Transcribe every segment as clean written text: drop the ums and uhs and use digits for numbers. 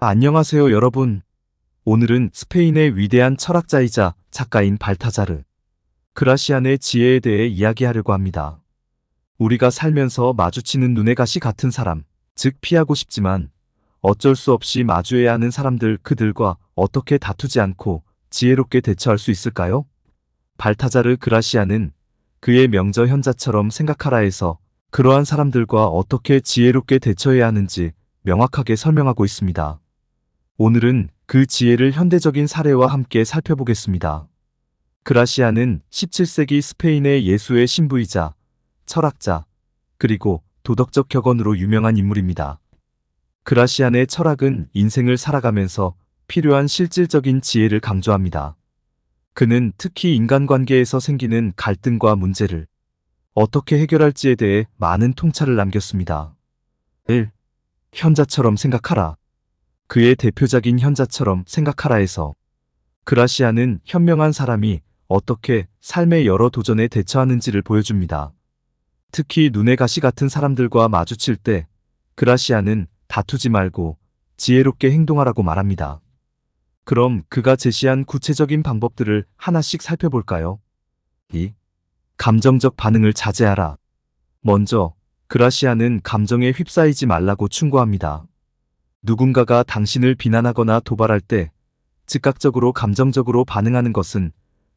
안녕하세요, 여러분. 오늘은 스페인의 위대한 철학자이자 작가인 발타자르 그라시안의 지혜에 대해 이야기하려고 합니다. 우리가 살면서 마주치는 눈의 가시 같은 사람, 즉 피하고 싶지만 어쩔 수 없이 마주해야 하는 사람들, 그들과 어떻게 다투지 않고 지혜롭게 대처할 수 있을까요? 발타자르 그라시안은 그의 명저 현자처럼 생각하라에서 그러한 사람들과 어떻게 지혜롭게 대처해야 하는지 명확하게 설명하고 있습니다. 오늘은 그 지혜를 현대적인 사례와 함께 살펴보겠습니다. 그라시아는 17세기 스페인의 예수의 신부이자 철학자, 그리고 도덕적 격언으로 유명한 인물입니다. 그라시안의 철학은 인생을 살아가면서 필요한 실질적인 지혜를 강조합니다. 그는 특히 인간관계에서 생기는 갈등과 문제를 어떻게 해결할지에 대해 많은 통찰을 남겼습니다. 1. 현자처럼 생각하라. 그의 대표작인 현자처럼 생각하라에서 그라시아는 현명한 사람이 어떻게 삶의 여러 도전에 대처하는지를 보여줍니다. 특히 눈의 가시 같은 사람들과 마주칠 때 그라시아는 다투지 말고 지혜롭게 행동하라고 말합니다. 그럼 그가 제시한 구체적인 방법들을 하나씩 살펴볼까요? 2. 감정적 반응을 자제하라. 먼저 그라시아는 감정에 휩싸이지 말라고 충고합니다. 누군가가 당신을 비난하거나 도발할 때 즉각적으로 감정적으로 반응하는 것은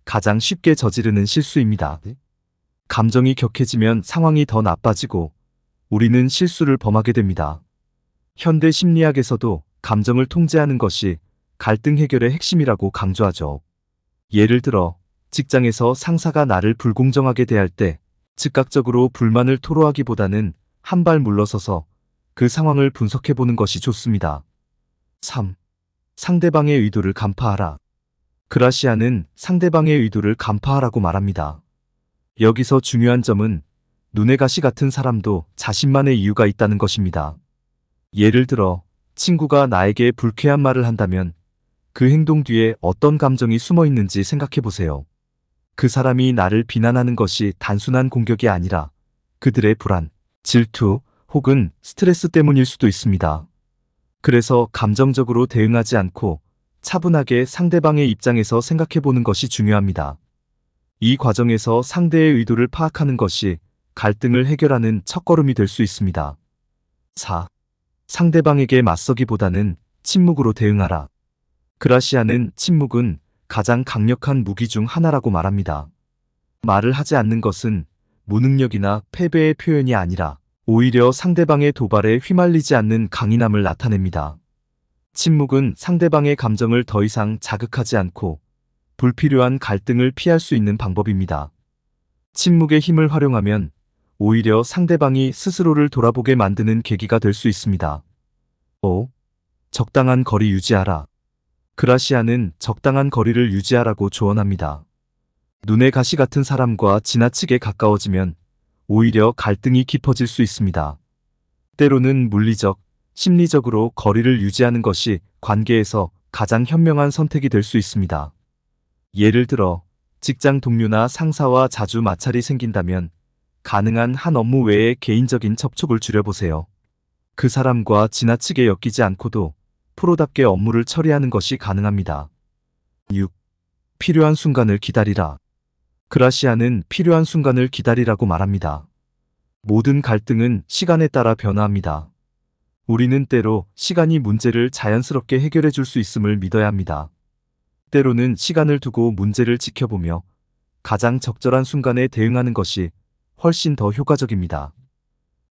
가장 쉽게 저지르는 실수입니다. 감정이 격해지면 상황이 더 나빠지고 우리는 실수를 범하게 됩니다. 현대 심리학에서도 감정을 통제하는 것이 갈등 해결의 핵심이라고 강조하죠. 예를 들어 직장에서 상사가 나를 불공정하게 대할 때 즉각적으로 불만을 토로하기보다는 한 발 물러서서 그 상황을 분석해보는 것이 좋습니다. 3. 상대방의 의도를 간파하라. 그라시아는 상대방의 의도를 간파하라고 말합니다. 여기서 중요한 점은 눈의 가시 같은 사람도 자신만의 이유가 있다는 것입니다. 예를 들어 친구가 나에게 불쾌한 말을 한다면 그 행동 뒤에 어떤 감정이 숨어 있는지 생각해보세요. 그 사람이 나를 비난하는 것이 단순한 공격이 아니라 그들의 불안, 질투, 혹은 스트레스 때문일 수도 있습니다. 그래서 감정적으로 대응하지 않고 차분하게 상대방의 입장에서 생각해보는 것이 중요합니다. 이 과정에서 상대의 의도를 파악하는 것이 갈등을 해결하는 첫걸음이 될 수 있습니다. 4. 상대방에게 맞서기보다는 침묵으로 대응하라. 그라시아는 침묵은 가장 강력한 무기 중 하나라고 말합니다. 말을 하지 않는 것은 무능력이나 패배의 표현이 아니라 오히려 상대방의 도발에 휘말리지 않는 강인함을 나타냅니다. 침묵은 상대방의 감정을 더 이상 자극하지 않고 불필요한 갈등을 피할 수 있는 방법입니다. 침묵의 힘을 활용하면 오히려 상대방이 스스로를 돌아보게 만드는 계기가 될 수 있습니다. 5. 적당한 거리 유지하라. 그라시아는 적당한 거리를 유지하라고 조언합니다. 눈의 가시 같은 사람과 지나치게 가까워지면 오히려 갈등이 깊어질 수 있습니다. 때로는 물리적, 심리적으로 거리를 유지하는 것이 관계에서 가장 현명한 선택이 될 수 있습니다. 예를 들어 직장 동료나 상사와 자주 마찰이 생긴다면 가능한 한 업무 외에 개인적인 접촉을 줄여보세요. 그 사람과 지나치게 엮이지 않고도 프로답게 업무를 처리하는 것이 가능합니다. 6. 필요한 순간을 기다리라. 그라시아는 필요한 순간을 기다리라고 말합니다. 모든 갈등은 시간에 따라 변화합니다. 우리는 때로 시간이 문제를 자연스럽게 해결해 줄 수 있음을 믿어야 합니다. 때로는 시간을 두고 문제를 지켜보며 가장 적절한 순간에 대응하는 것이 훨씬 더 효과적입니다.